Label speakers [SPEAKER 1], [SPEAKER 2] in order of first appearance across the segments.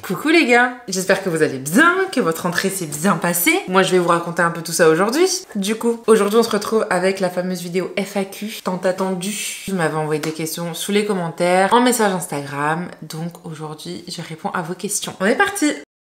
[SPEAKER 1] Coucou les gars, j'espère que vous allez bien, que votre rentrée s'est bien passée. Moi je vais vous raconter un peu tout ça aujourd'hui. Du coup, aujourd'hui on se retrouve avec la fameuse vidéo FAQ tant attendue. Vous m'avez envoyé des questions sous les commentaires, en message Instagram. Donc aujourd'hui je réponds à vos questions. On est parti!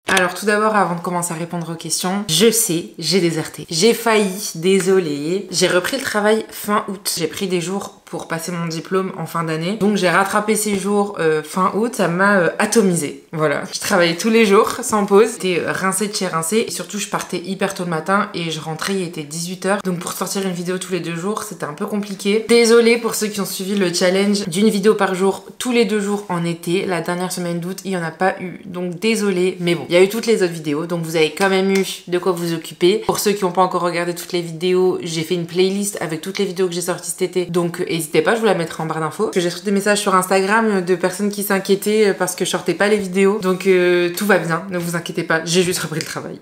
[SPEAKER 1] Alors tout d'abord, avant de commencer à répondre aux questions, je sais, j'ai déserté. J'ai failli, désolée. J'ai repris le travail fin août. J'ai pris des jours pour passer mon diplôme en fin d'année. Donc j'ai rattrapé ces jours fin août, ça m'a atomisé. Voilà. Je travaillais tous les jours, sans pause. J'étais rincée de chez rincée. Et surtout, je partais hyper tôt le matin et je rentrais, il était 18 h. Donc pour sortir une vidéo tous les 2 jours, c'était un peu compliqué. Désolée pour ceux qui ont suivi le challenge d'une vidéo par jour, tous les 2 jours en été. La dernière semaine d'août, il n'y en a pas eu. Donc désolée, mais bon. Il y a eu toutes les autres vidéos, donc vous avez quand même eu de quoi vous occuper. Pour ceux qui n'ont pas encore regardé toutes les vidéos, j'ai fait une playlist avec toutes les vidéos que j'ai sorties cet été. Donc n'hésitez pas, je vous la mettrai en barre d'infos. Parce que j'ai reçu des messages sur Instagram de personnes qui s'inquiétaient parce que je sortais pas les vidéos. Donc tout va bien, ne vous inquiétez pas, j'ai juste repris le travail.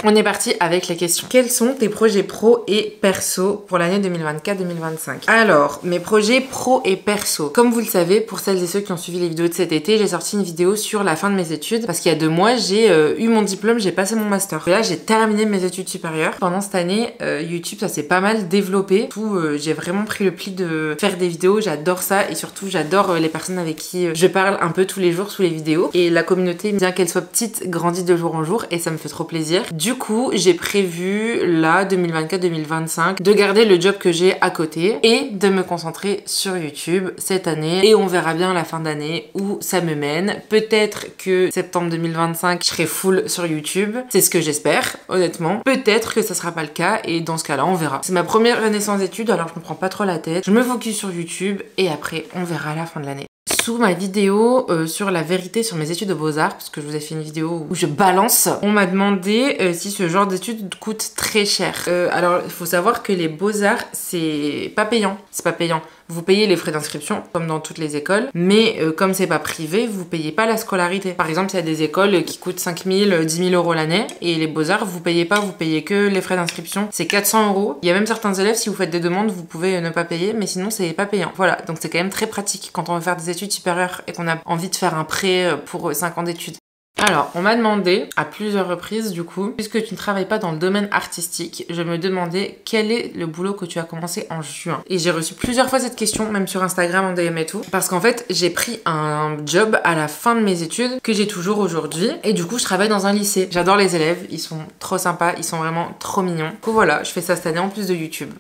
[SPEAKER 1] On est parti avec les questions. Quels sont tes projets pro et perso pour l'année 2024-2025? Alors, mes projets pro et perso. Comme vous le savez, pour celles et ceux qui ont suivi les vidéos de cet été, j'ai sorti une vidéo sur la fin de mes études. Parce qu'il y a 2 mois, j'ai eu mon diplôme, j'ai passé mon master. Et là, j'ai terminé mes études supérieures. Pendant cette année, YouTube, ça s'est pas mal développé. J'ai vraiment pris le pli de faire des vidéos. J'adore ça et surtout, j'adore les personnes avec qui je parle un peu tous les jours sous les vidéos. Et la communauté, bien qu'elle soit petite, grandit de jour en jour et ça me fait trop plaisir. Du coup, j'ai prévu, là, 2024-2025, de garder le job que j'ai à côté et de me concentrer sur YouTube cette année. Et on verra bien à la fin d'année où ça me mène. Peut-être que septembre 2025, je serai full sur YouTube. C'est ce que j'espère, honnêtement. Peut-être que ça sera pas le cas et dans ce cas-là, on verra. C'est ma première année sans études, alors je me prends pas trop la tête. Je me focus sur YouTube et après, on verra à la fin de l'année. Sous ma vidéo sur la vérité sur mes études de beaux-arts, parce que je vous ai fait une vidéo où je balance, on m'a demandé si ce genre d'études coûte très cher. Alors, il faut savoir que les beaux-arts, c'est pas payant. C'est pas payant. Vous payez les frais d'inscription, comme dans toutes les écoles, mais comme c'est pas privé, vous payez pas la scolarité. Par exemple, il y a des écoles qui coûtent 5 000, 10 000 euros l'année, et les beaux-arts, vous payez pas, vous payez que les frais d'inscription. C'est 400 euros. Il y a même certains élèves, si vous faites des demandes, vous pouvez ne pas payer, mais sinon, c'est pas payant. Voilà, donc c'est quand même très pratique quand on veut faire des études supérieures et qu'on a envie de faire un prêt pour 5 ans d'études. Alors, on m'a demandé à plusieurs reprises du coup, puisque tu ne travailles pas dans le domaine artistique, je me demandais quel est le boulot que tu as commencé en juin. Et j'ai reçu plusieurs fois cette question, même sur Instagram en DM et tout, parce qu'en fait, j'ai pris un job à la fin de mes études que j'ai toujours aujourd'hui, et du coup, je travaille dans un lycée. J'adore les élèves, ils sont trop sympas, ils sont vraiment trop mignons. Du coup, voilà, je fais ça cette année en plus de YouTube.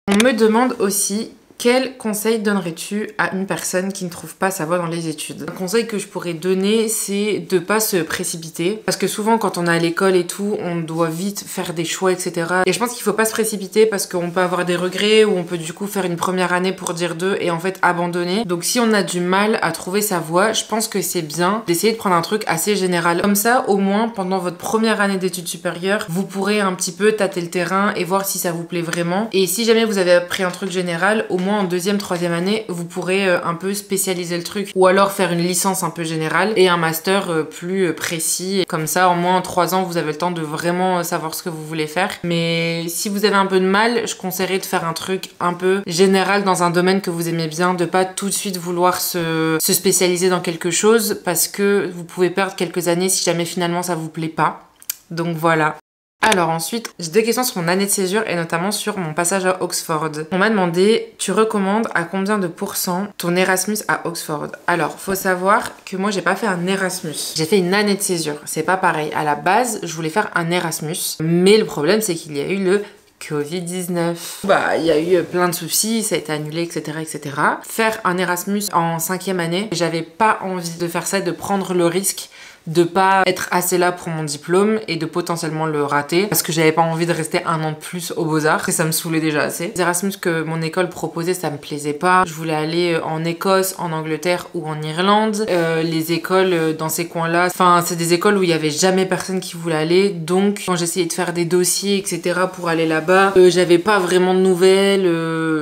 [SPEAKER 1] On me demande aussi quel conseil donnerais-tu à une personne qui ne trouve pas sa voie dans les études? Un conseil que je pourrais donner, c'est de pas se précipiter. Parce que souvent, quand on est à l'école et tout, on doit vite faire des choix, etc. Et je pense qu'il faut pas se précipiter parce qu'on peut avoir des regrets ou on peut du coup faire une première année pour dire 2 et en fait abandonner. Donc si on a du mal à trouver sa voie, je pense que c'est bien d'essayer de prendre un truc assez général. Comme ça, au moins, pendant votre première année d'études supérieures, vous pourrez un petit peu tâter le terrain et voir si ça vous plaît vraiment. Et si jamais vous avez appris un truc général, au moins en 2e, 3e année, vous pourrez un peu spécialiser le truc ou alors faire une licence un peu générale et un master plus précis. Comme ça, au moins en 3 ans, vous avez le temps de vraiment savoir ce que vous voulez faire. Mais si vous avez un peu de mal, je conseillerais de faire un truc un peu général dans un domaine que vous aimez bien, de pas tout de suite vouloir se spécialiser dans quelque chose parce que vous pouvez perdre quelques années si jamais finalement ça vous plaît pas. Donc voilà. Alors ensuite, j'ai 2 questions sur mon année de césure et notamment sur mon passage à Oxford. On m'a demandé, tu recommandes à combien de pourcents ton Erasmus à Oxford? Alors, faut savoir que moi, j'ai pas fait un Erasmus. J'ai fait une année de césure. C'est pas pareil. À la base, je voulais faire un Erasmus. Mais le problème, c'est qu'il y a eu le Covid-19. Bah, il y a eu plein de soucis, ça a été annulé, etc., etc. Faire un Erasmus en 5e année, j'avais pas envie de faire ça, de prendre le risque de pas être assez là pour mon diplôme et de potentiellement le rater parce que j'avais pas envie de rester 1 an de plus aux Beaux-Arts et ça me saoulait déjà assez. Les Erasmus que mon école proposait, ça me plaisait pas. Je voulais aller en Écosse, en Angleterre ou en Irlande. Les écoles dans ces coins-là, enfin c'est des écoles où il y avait jamais personne qui voulait aller, donc quand j'essayais de faire des dossiers, etc. pour aller là-bas, j'avais pas vraiment de nouvelles.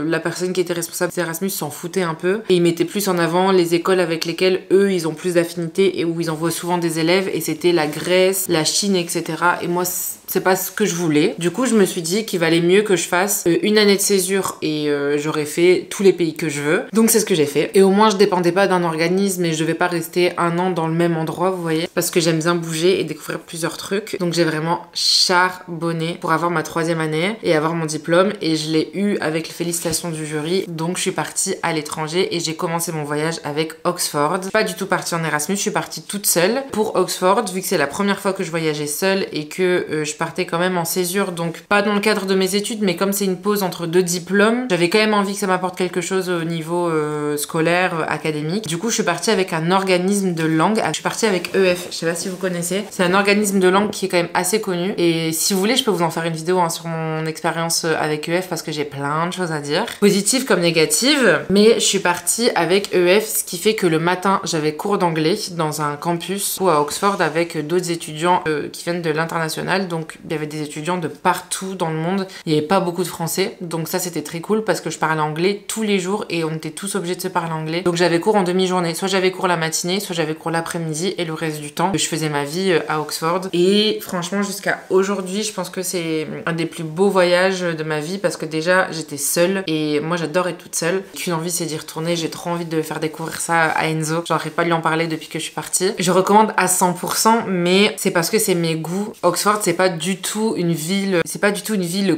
[SPEAKER 1] La personne qui était responsable des Erasmus s'en foutait un peu et il mettait plus en avant les écoles avec lesquelles eux ils ont plus d'affinité et où ils envoient souvent souvent des élèves et c'était la Grèce, la Chine, etc. Et moi, c'est pas ce que je voulais. Du coup, je me suis dit qu'il valait mieux que je fasse une année de césure et j'aurais fait tous les pays que je veux. Donc c'est ce que j'ai fait. Et au moins, je dépendais pas d'un organisme et je devais pas rester un an dans le même endroit, vous voyez. Parce que j'aime bien bouger et découvrir plusieurs trucs. Donc j'ai vraiment charbonné pour avoir ma 3e année et avoir mon diplôme. Et je l'ai eu avec les félicitations du jury. Donc je suis partie à l'étranger et j'ai commencé mon voyage avec Oxford. Pas du tout partie en Erasmus, je suis partie toute seule pour Oxford, vu que c'est la première fois que je voyageais seule et que je partais quand même en césure, donc pas dans le cadre de mes études, mais comme c'est une pause entre 2 diplômes, j'avais quand même envie que ça m'apporte quelque chose au niveau scolaire, académique. Du coup, je suis partie avec un organisme de langue. Je suis partie avec EF, je sais pas si vous connaissez. C'est un organisme de langue qui est quand même assez connu. Et si vous voulez, je peux vous en faire une vidéo hein, sur mon expérience avec EF parce que j'ai plein de choses à dire, positives comme négatives. Mais je suis partie avec EF, ce qui fait que le matin, j'avais cours d'anglais dans un campus ou à Oxford avec d'autres étudiants qui viennent de l'international. Donc il y avait des étudiants de partout dans le monde. Il n'y avait pas beaucoup de français. Donc ça, c'était très cool parce que je parlais anglais tous les jours et on était tous obligés de se parler anglais. Donc j'avais cours en demi-journée. Soit j'avais cours la matinée, soit j'avais cours l'après-midi et le reste du temps, je faisais ma vie à Oxford. Et franchement, jusqu'à aujourd'hui, je pense que c'est un des plus beaux voyages de ma vie parce que déjà, j'étais seule et moi, j'adore être toute seule. Qu'une envie, c'est d'y retourner. J'ai trop envie de faire découvrir ça à Enzo. J'arrête pas de lui en parler depuis que je suis partie. Je recommande à 100%, mais c'est parce que c'est mes goûts. Oxford, c'est pas du tout une ville,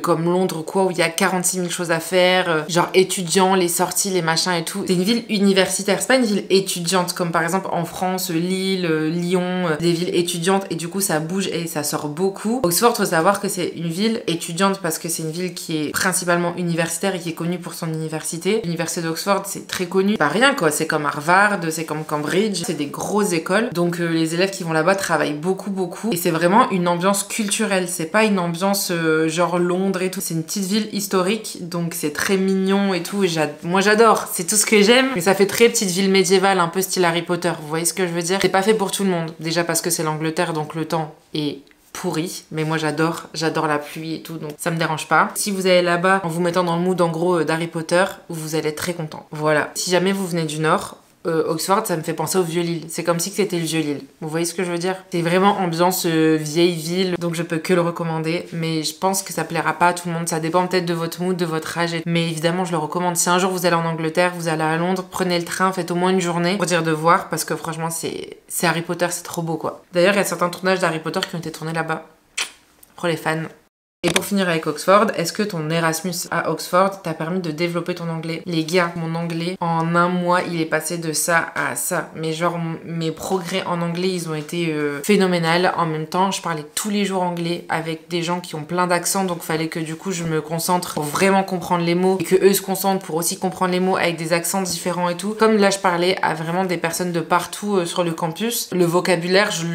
[SPEAKER 1] comme Londres ou quoi, où il y a 46 000 choses à faire, genre étudiants, les sorties, les machins et tout. C'est une ville universitaire, c'est pas une ville étudiante comme par exemple en France, Lille, Lyon, des villes étudiantes et du coup ça bouge et ça sort beaucoup. Oxford, faut savoir que c'est une ville étudiante parce que c'est une ville qui est principalement universitaire et qui est connue pour son université. L'université d'Oxford, c'est très connu. Pas rien quoi, c'est comme Harvard, c'est comme Cambridge, c'est des grosses écoles. Donc les élèves qui vont là-bas travaillent beaucoup et c'est vraiment une ambiance culturelle, c'est pas une ambiance genre Londres et tout. C'est une petite ville historique, donc c'est très mignon et tout. Et moi j'adore, c'est tout ce que j'aime. Mais ça fait très petite ville médiévale, un peu style Harry Potter. Vous voyez ce que je veux dire? C'est pas fait pour tout le monde. Déjà parce que c'est l'Angleterre, donc le temps est pourri, mais moi j'adore la pluie et tout, donc ça me dérange pas. Si vous allez là-bas en vous mettant dans le mood en gros d'Harry Potter, vous allez être très content. Voilà. Si jamais vous venez du Nord, Oxford, ça me fait penser au Vieux-Lille. C'est comme si c'était le Vieux-Lille. Vous voyez ce que je veux dire? C'est vraiment ambiance vieille ville, donc je peux que le recommander. Mais je pense que ça plaira pas à tout le monde. Ça dépend peut-être de votre mood, de votre âge. Mais évidemment, je le recommande. Si un jour vous allez en Angleterre, vous allez à Londres, prenez le train, faites au moins une journée pour dire de voir, parce que franchement, c'est Harry Potter, c'est trop beau quoi. D'ailleurs, il y a certains tournages d'Harry Potter qui ont été tournés là-bas. Pour les fans. Et pour finir avec Oxford, est-ce que ton Erasmus à Oxford t'a permis de développer ton anglais? Les gars, mon anglais, en un mois, il est passé de ça à ça. Mais genre, mes progrès en anglais, ils ont été phénoménales. En même temps, je parlais tous les jours anglais avec des gens qui ont plein d'accents, donc fallait que du coup, je me concentre pour vraiment comprendre les mots et que eux se concentrent pour aussi comprendre les mots avec des accents différents et tout. Comme là, je parlais à vraiment des personnes de partout sur le campus, le vocabulaire, je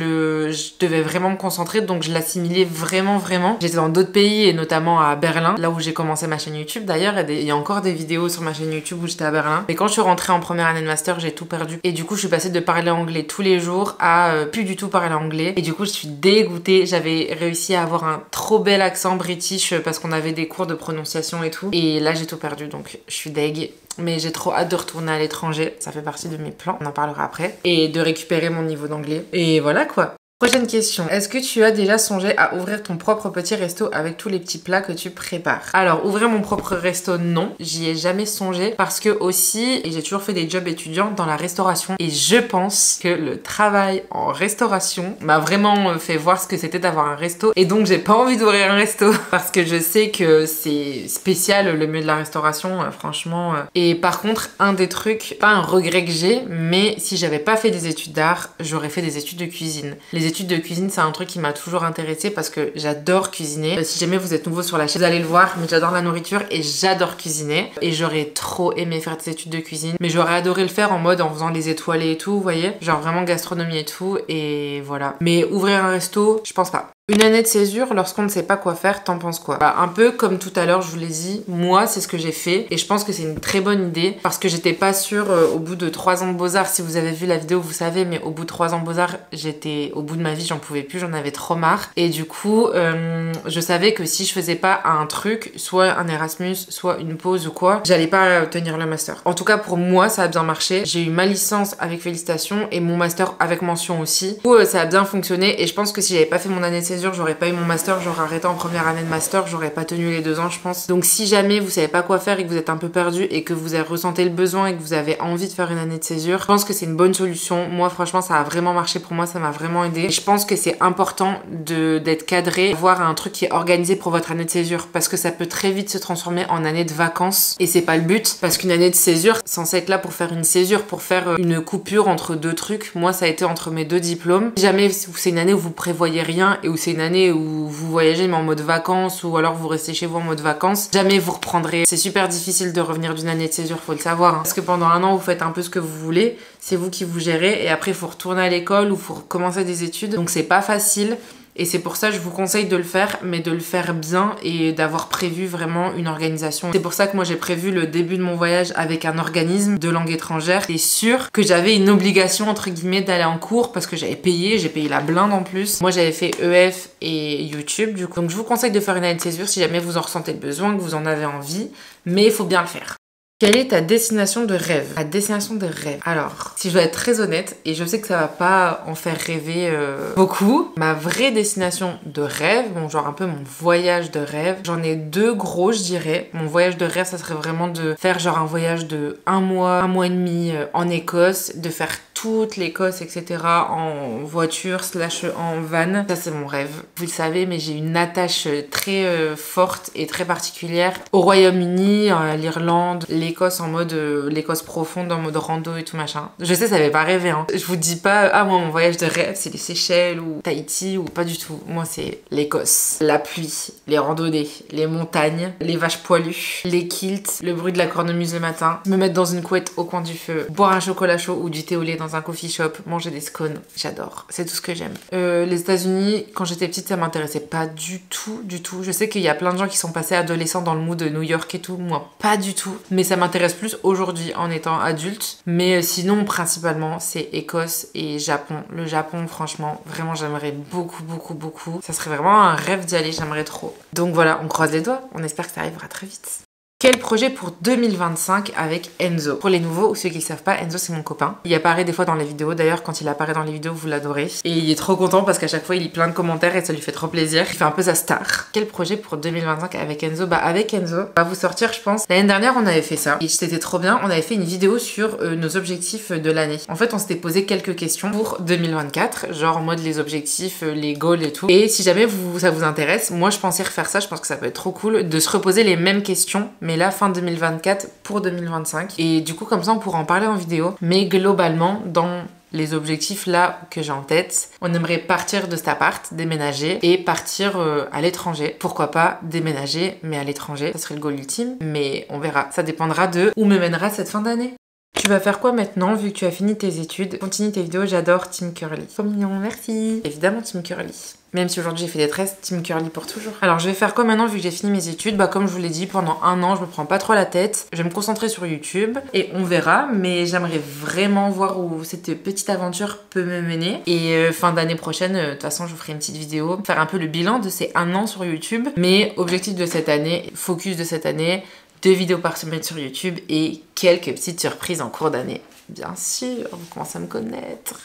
[SPEAKER 1] devais vraiment me concentrer, donc je l'assimilais vraiment. J'étais dans d'autres pays et notamment à Berlin, là où j'ai commencé ma chaîne YouTube d'ailleurs. Il y a encore des vidéos sur ma chaîne YouTube où j'étais à Berlin. Mais quand je suis rentrée en première année de master, j'ai tout perdu. Et du coup, je suis passée de parler anglais tous les jours à plus du tout parler anglais. Et du coup, je suis dégoûtée. J'avais réussi à avoir un trop bel accent british parce qu'on avait des cours de prononciation et tout. Et là, j'ai tout perdu, donc je suis deg. Mais j'ai trop hâte de retourner à l'étranger. Ça fait partie de mes plans, on en parlera après. Et de récupérer mon niveau d'anglais. Et voilà quoi. Prochaine question. Est-ce que tu as déjà songé à ouvrir ton propre petit resto avec tous les petits plats que tu prépares? Alors, ouvrir mon propre resto, non. J'y ai jamais songé parce que aussi, j'ai toujours fait des jobs étudiants dans la restauration et je pense que le travail en restauration m'a vraiment fait voir ce que c'était d'avoir un resto et donc j'ai pas envie d'ouvrir un resto parce que je sais que c'est spécial le milieu de la restauration, franchement. Et par contre, un des trucs, pas un regret que j'ai, mais si j'avais pas fait des études d'art, j'aurais fait des études de cuisine. Les études de cuisine, c'est un truc qui m'a toujours intéressée parce que j'adore cuisiner. Si jamais vous êtes nouveau sur la chaîne, vous allez le voir, mais j'adore la nourriture et j'adore cuisiner. Et j'aurais trop aimé faire des études de cuisine, mais j'aurais adoré le faire en mode en faisant les étoilés et tout, vous voyez? Genre vraiment gastronomie et tout, et voilà. Mais ouvrir un resto, je pense pas. Une année de césure, lorsqu'on ne sait pas quoi faire, t'en penses quoi? Bah, un peu comme tout à l'heure, je vous l'ai dit, moi, c'est ce que j'ai fait. Et je pense que c'est une très bonne idée parce que j'étais pas sûre au bout de 3 ans de Beaux-Arts. Si vous avez vu la vidéo, vous savez, mais au bout de 3 ans de Beaux-Arts, j'étais au bout de ma vie, j'en pouvais plus, j'en avais trop marre. Et du coup, je savais que si je faisais pas un truc, soit un Erasmus, soit une pause ou quoi, j'allais pas obtenir le master. En tout cas, pour moi, ça a bien marché. J'ai eu ma licence avec félicitations et mon master avec mention aussi. Du coup, ça a bien fonctionné et je pense que si j'avais pas fait mon année de césure, j'aurais pas eu mon master, j'aurais arrêté en première année de master, j'aurais pas tenu les 2 ans, je pense. Donc si jamais vous savez pas quoi faire et que vous êtes un peu perdu et que vous ressentez le besoin et que vous avez envie de faire une année de césure, je pense que c'est une bonne solution. Moi, franchement, ça a vraiment marché pour moi, ça m'a vraiment aidé. Et je pense que c'est important d'être cadré, avoir un truc qui est organisé pour votre année de césure parce que ça peut très vite se transformer en année de vacances et c'est pas le but parce qu'une année de césure, c'est censé être là pour faire une césure, pour faire une coupure entre 2 trucs. Moi, ça a été entre mes 2 diplômes. Si jamais c'est une année où vous prévoyez rien et où c'est une année où vous voyagez mais en mode vacances ou alors vous restez chez vous en mode vacances, jamais vous reprendrez. C'est super difficile de revenir d'une année de césure, faut le savoir. Parce que pendant 1 an, vous faites un peu ce que vous voulez, c'est vous qui vous gérez et après, il faut retourner à l'école ou il faut recommencer des études. Donc c'est pas facile. Et c'est pour ça que je vous conseille de le faire, mais de le faire bien et d'avoir prévu vraiment une organisation. C'est pour ça que moi j'ai prévu le début de mon voyage avec un organisme de langue étrangère. C'est sûr que j'avais une obligation entre guillemets d'aller en cours parce que j'ai payé la blinde en plus. Moi j'avais fait EF et YouTube du coup. Donc je vous conseille de faire une année de césure si jamais vous en ressentez le besoin, que vous en avez envie, mais il faut bien le faire. Quelle est ta destination de rêve? Ta destination de rêve. Alors, si je dois être très honnête, et je sais que ça va pas en faire rêver beaucoup, ma vraie destination de rêve, bon genre un peu mon voyage de rêve, j'en ai 2 gros je dirais. Mon voyage de rêve, ça serait vraiment de faire genre un voyage de 1 mois et demi en Écosse, de faire toute l'Écosse, etc. en voiture / en van. Ça c'est mon rêve. Vous le savez, mais j'ai une attache très forte et très particulière au Royaume-Uni, à l'Irlande, l'Écosse en mode l'Écosse profonde, en mode rando et tout machin. Je sais, ça fait pas rêver, hein. Je vous dis pas, ah moi mon voyage de rêve c'est les Seychelles ou Tahiti ou pas du tout. Moi c'est l'Écosse. La pluie, les randonnées, les montagnes, les vaches poilues, les kilts, le bruit de la cornemuse le matin, me mettre dans une couette au coin du feu, boire un chocolat chaud ou du thé au lait dans un coffee shop, manger des scones, j'adore. C'est tout ce que j'aime. Les États-Unis, quand j'étais petite, ça m'intéressait pas du tout, du tout. Je sais qu'il y a plein de gens qui sont passés adolescents dans le mood de New York et tout, moi pas du tout. Mais ça m'intéresse plus aujourd'hui en étant adulte. Mais sinon, principalement, c'est Écosse et Japon. Le Japon, franchement, vraiment, j'aimerais beaucoup, beaucoup, beaucoup. Ça serait vraiment un rêve d'y aller, j'aimerais trop. Donc voilà, on croise les doigts. On espère que ça arrivera très vite. Quel projet pour 2025 avec Enzo? Pour les nouveaux ou ceux qui ne savent pas, Enzo c'est mon copain. Il apparaît des fois dans les vidéos, d'ailleurs quand il apparaît dans les vidéos vous l'adorez. Et il est trop content parce qu'à chaque fois il lit plein de commentaires et ça lui fait trop plaisir. Il fait un peu sa star. Quel projet pour 2025 avec Enzo? Bah avec Enzo, on va vous sortir je pense. L'année dernière on avait fait ça et c'était trop bien. On avait fait une vidéo sur nos objectifs de l'année. En fait on s'était posé quelques questions pour 2024, genre en mode les objectifs, les goals et tout. Et si jamais ça vous intéresse, moi je pensais refaire ça, je pense que ça peut être trop cool de se reposer les mêmes questions mais là fin 2024 pour 2025 et du coup comme ça on pourra en parler en vidéo. Mais globalement dans les objectifs là que j'ai en tête, on aimerait partir de cet appart, déménager et partir à l'étranger. Pourquoi pas déménager mais à l'étranger, ça serait le goal ultime, mais on verra, ça dépendra de où me mènera cette fin d'année. Tu vas faire quoi maintenant vu que tu as fini tes études? Continue tes vidéos, j'adore Team Curly. Trop mignon, merci. Évidemment Team Curly. Même si aujourd'hui j'ai fait des tresses, Team Curly pour toujours. Alors je vais faire quoi maintenant vu que j'ai fini mes études? Bah comme je vous l'ai dit, pendant 1 an je me prends pas trop la tête. Je vais me concentrer sur YouTube et on verra. Mais j'aimerais vraiment voir où cette petite aventure peut me mener. Et fin d'année prochaine, de toute façon je vous ferai une petite vidéo. Faire un peu le bilan de ces 1 an sur YouTube. Mais objectif de cette année, focus de cette année, 2 vidéos par semaine sur YouTube et quelques petites surprises en cours d'année. Bien sûr, vous commencez à me connaître.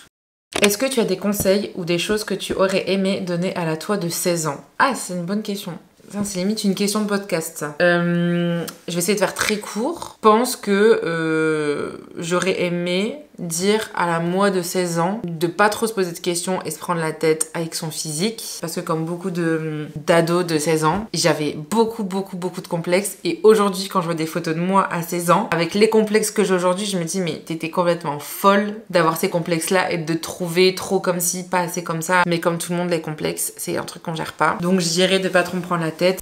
[SPEAKER 1] Est-ce que tu as des conseils ou des choses que tu aurais aimé donner à la toi de 16 ans? Ah, c'est une bonne question. C'est limite une question de podcast, ça. Je vais essayer de faire très court. Je pense que j'aurais aimé dire à la moi de 16 ans de pas trop se poser de questions et se prendre la tête avec son physique. Parce que comme beaucoup d'ados de 16 ans, j'avais beaucoup de complexes. Et aujourd'hui, quand je vois des photos de moi à 16 ans, avec les complexes que j'ai aujourd'hui, je me dis mais t'étais complètement folle d'avoir ces complexes-là et de te trouver trop comme ci, pas assez comme ça. Mais comme tout le monde, les complexes, c'est un truc qu'on gère pas. Donc je dirais de pas trop me prendre la tête.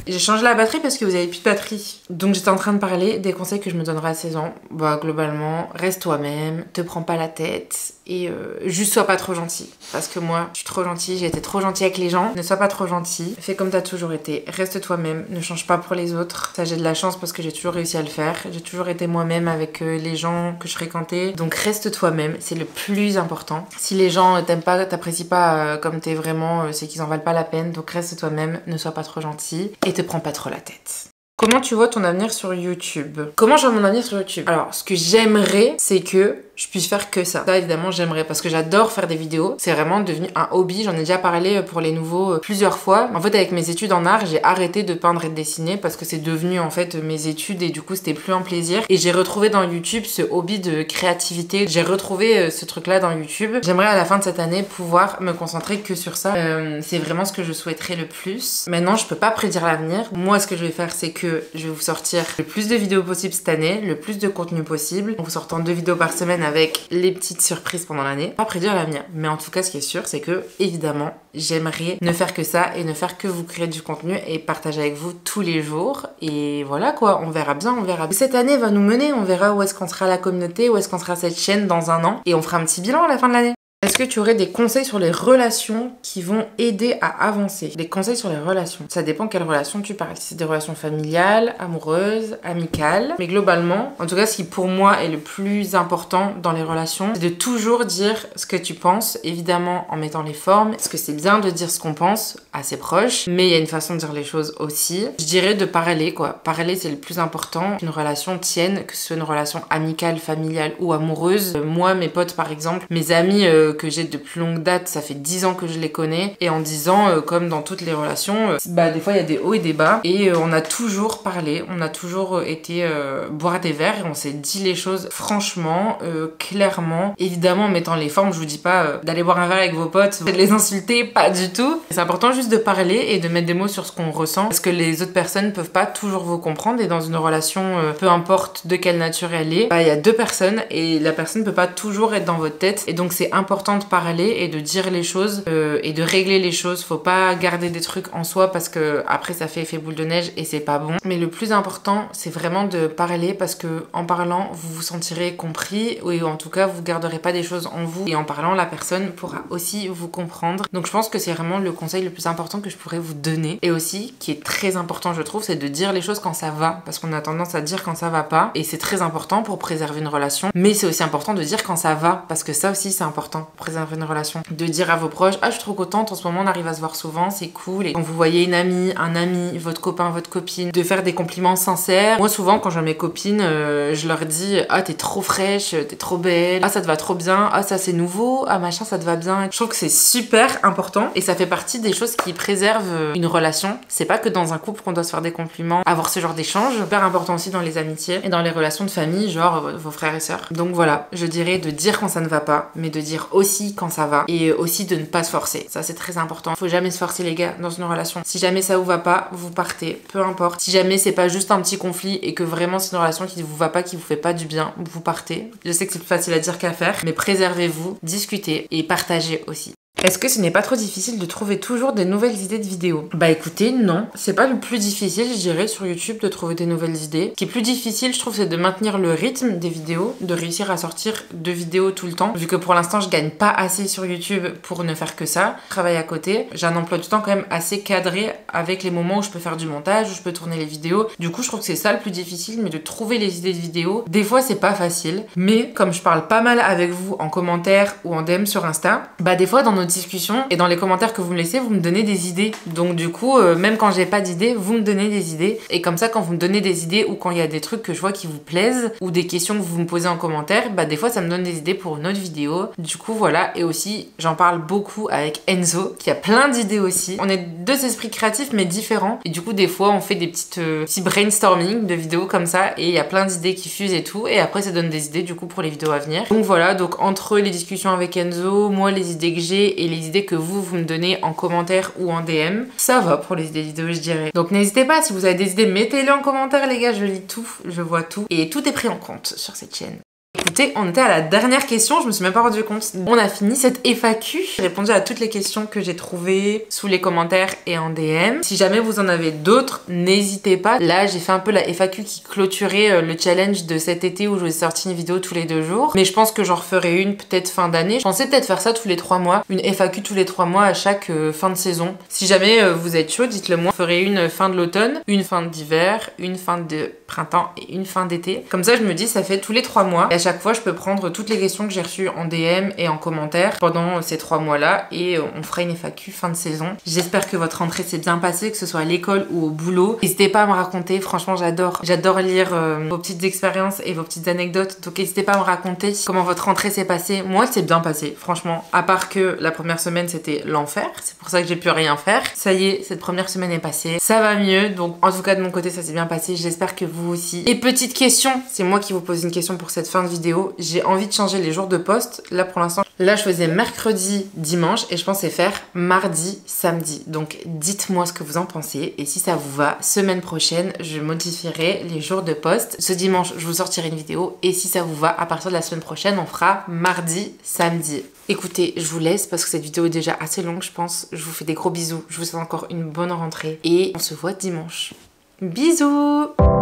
[SPEAKER 1] J'ai changé la batterie parce que vous avez plus de batterie. Donc j'étais en train de parler des conseils que je me donnerai à 16 ans. Bah globalement, reste toi-même, te prends pas la tête et juste sois pas trop gentil. Parce que moi, je suis trop gentille, j'ai été trop gentille avec les gens. Ne sois pas trop gentil, fais comme t'as toujours été, reste toi-même, ne change pas pour les autres. Ça j'ai de la chance parce que j'ai toujours réussi à le faire. J'ai toujours été moi-même avec les gens que je fréquentais. Donc reste toi-même, c'est le plus important. Si les gens t'aiment pas, t'apprécient pas comme t'es vraiment, c'est qu'ils en valent pas la peine. Donc reste toi-même, ne sois pas trop gentil et te prends pas trop la tête. Comment tu vois ton avenir sur YouTube? Comment je vois mon avenir sur YouTube? Alors, ce que j'aimerais, c'est que je puisse faire que ça. Ça, évidemment, j'aimerais parce que j'adore faire des vidéos. C'est vraiment devenu un hobby. J'en ai déjà parlé pour les nouveaux plusieurs fois. En fait, avec mes études en art, j'ai arrêté de peindre et de dessiner parce que c'est devenu en fait mes études et du coup, c'était plus un plaisir. Et j'ai retrouvé dans YouTube ce hobby de créativité. J'ai retrouvé ce truc-là dans YouTube. J'aimerais à la fin de cette année pouvoir me concentrer que sur ça. C'est vraiment ce que je souhaiterais le plus. Maintenant, je peux pas prédire l'avenir. Moi, ce que je vais faire, c'est que je vais vous sortir le plus de vidéos possible cette année, le plus de contenu possible, en vous sortant 2 vidéos par semaine avec les petites surprises pendant l'année. Pas prédire l'avenir, mais en tout cas ce qui est sûr c'est que évidemment j'aimerais ne faire que ça et ne faire que vous créer du contenu et partager avec vous tous les jours et voilà quoi, on verra bien, on verra. Cette année va nous mener, on verra où est-ce qu'on sera la communauté, où est-ce qu'on sera cette chaîne dans un an et on fera un petit bilan à la fin de l'année. Est-ce que tu aurais des conseils sur les relations qui vont aider à avancer? Des conseils sur les relations. Ça dépend quelle relation tu parles. Si c'est des relations familiales, amoureuses, amicales. Mais globalement, en tout cas, ce qui pour moi est le plus important dans les relations, c'est de toujours dire ce que tu penses, évidemment en mettant les formes. Parce que c'est bien de dire ce qu'on pense à ses proches, mais il y a une façon de dire les choses aussi. Je dirais de parler, quoi. Parler, c'est le plus important. Qu'une relation tienne, que ce soit une relation amicale, familiale ou amoureuse. Moi, mes potes, par exemple, mes amis que j'ai de plus longue date, ça fait 10 ans que je les connais et en 10 ans, comme dans toutes les relations, bah des fois il y a des hauts et des bas et on a toujours parlé, on a toujours été boire des verres et on s'est dit les choses franchement, clairement, évidemment en mettant les formes. Je vous dis pas d'aller boire un verre avec vos potes, de les insulter, pas du tout. C'est important juste de parler et de mettre des mots sur ce qu'on ressent parce que les autres personnes peuvent pas toujours vous comprendre et dans une relation, peu importe de quelle nature elle est, bah il y a 2 personnes et la personne peut pas toujours être dans votre tête et donc c'est important de parler et de dire les choses et de régler les choses. Faut pas garder des trucs en soi parce que après ça fait effet boule de neige et c'est pas bon. Mais le plus important, c'est vraiment de parler parce que en parlant, vous vous sentirez compris ou en tout cas, vous garderez pas des choses en vous et en parlant, la personne pourra aussi vous comprendre. Donc je pense que c'est vraiment le conseil le plus important que je pourrais vous donner et aussi qui est très important, je trouve, c'est de dire les choses quand ça va parce qu'on a tendance à dire quand ça va pas et c'est très important pour préserver une relation. Mais c'est aussi important de dire quand ça va parce que ça aussi c'est important. Préserver une relation. De dire à vos proches, ah je suis trop contente, en ce moment on arrive à se voir souvent, c'est cool. Et quand vous voyez une amie, un ami, votre copain, votre copine, de faire des compliments sincères. Moi souvent quand je vois mes copines, je leur dis, ah t'es trop fraîche, t'es trop belle, ah ça te va trop bien, ah ça c'est nouveau, ah machin ça te va bien. Je trouve que c'est super important et ça fait partie des choses qui préservent une relation. C'est pas que dans un couple qu'on doit se faire des compliments, avoir ce genre d'échange. Super important aussi dans les amitiés et dans les relations de famille, genre vos frères et sœurs. Donc voilà, je dirais de dire quand ça ne va pas, mais de dire aussi quand ça va et aussi de ne pas se forcer. Ça c'est très important. Faut jamais se forcer les gars dans une relation. Si jamais ça vous va pas, vous partez. Peu importe. Si jamais c'est pas juste un petit conflit et que vraiment c'est une relation qui vous va pas, qui vous fait pas du bien, vous partez. Je sais que c'est plus facile à dire qu'à faire, mais préservez-vous, discutez et partagez aussi. Est-ce que ce n'est pas trop difficile de trouver toujours des nouvelles idées de vidéos? Bah écoutez, non. C'est pas le plus difficile, je dirais, sur YouTube de trouver des nouvelles idées. Ce qui est plus difficile, je trouve, c'est de maintenir le rythme des vidéos, de réussir à sortir 2 vidéos tout le temps. Vu que pour l'instant, je gagne pas assez sur YouTube pour ne faire que ça. Je travaille à côté. J'ai un emploi du temps quand même assez cadré avec les moments où je peux faire du montage, où je peux tourner les vidéos. Du coup, je trouve que c'est ça le plus difficile, mais de trouver les idées de vidéos. Des fois, c'est pas facile. Mais comme je parle pas mal avec vous en commentaire ou en DM sur Insta, bah des fois, dans nos discussions et dans les commentaires que vous me laissez, vous me donnez des idées. Donc du coup, même quand j'ai pas d'idées, vous me donnez des idées. Et comme ça, quand vous me donnez des idées ou quand il y a des trucs que je vois qui vous plaisent ou des questions que vous me posez en commentaire, bah des fois ça me donne des idées pour une autre vidéo. Du coup voilà, et aussi j'en parle beaucoup avec Enzo qui a plein d'idées aussi. On est 2 esprits créatifs mais différents et du coup des fois on fait des petits brainstorming de vidéos comme ça et il y a plein d'idées qui fusent et tout et après ça donne des idées du coup pour les vidéos à venir. Donc voilà, donc entre les discussions avec Enzo, moi les idées que j'ai et les idées que vous me donnez en commentaire ou en DM, ça va pour les idées vidéo je dirais. Donc n'hésitez pas, si vous avez des idées, mettez-les en commentaire les gars, je lis tout, je vois tout et tout est pris en compte sur cette chaîne. Écoutez, on était à la dernière question, je me suis même pas rendu compte. On a fini cette FAQ. J'ai répondu à toutes les questions que j'ai trouvées sous les commentaires et en DM. Si jamais vous en avez d'autres, n'hésitez pas. Là, j'ai fait un peu la FAQ qui clôturait le challenge de cet été où je vous ai sorti une vidéo tous les 2 jours. Mais je pense que j'en referai une peut-être fin d'année. Je pensais peut-être faire ça tous les 3 mois. Une FAQ tous les 3 mois à chaque fin de saison. Si jamais vous êtes chaud, dites-le moi. Je ferai une fin de l'automne, une fin d'hiver, une fin de printemps et une fin d'été. Comme ça, je me dis, ça fait tous les 3 mois. Et à chaque fois, je peux prendre toutes les questions que j'ai reçues en DM et en commentaire pendant ces 3 mois-là. Et on fera une FAQ fin de saison. J'espère que votre rentrée s'est bien passée, que ce soit à l'école ou au boulot. N'hésitez pas à me raconter. Franchement, j'adore lire vos petites expériences et vos petites anecdotes. Donc, n'hésitez pas à me raconter comment votre rentrée s'est passée. Moi, c'est bien passé. Franchement, à part que la première semaine, c'était l'enfer. C'est pour ça que j'ai pu rien faire. Ça y est, cette première semaine est passée. Ça va mieux. Donc, en tout cas, de mon côté, ça s'est bien passé. J'espère que vous aussi. Et petite question, c'est moi qui vous pose une question pour cette fin de vidéo. J'ai envie de changer les jours de poste. Là, pour l'instant, là, je faisais mercredi, dimanche et je pensais faire mardi, samedi. Donc, dites-moi ce que vous en pensez. Et si ça vous va, semaine prochaine, je modifierai les jours de poste. Ce dimanche, je vous sortirai une vidéo. Et si ça vous va, à partir de la semaine prochaine, on fera mardi, samedi. Écoutez, je vous laisse parce que cette vidéo est déjà assez longue, je pense. Je vous fais des gros bisous. Je vous souhaite encore une bonne rentrée. Et on se voit dimanche. Bisous!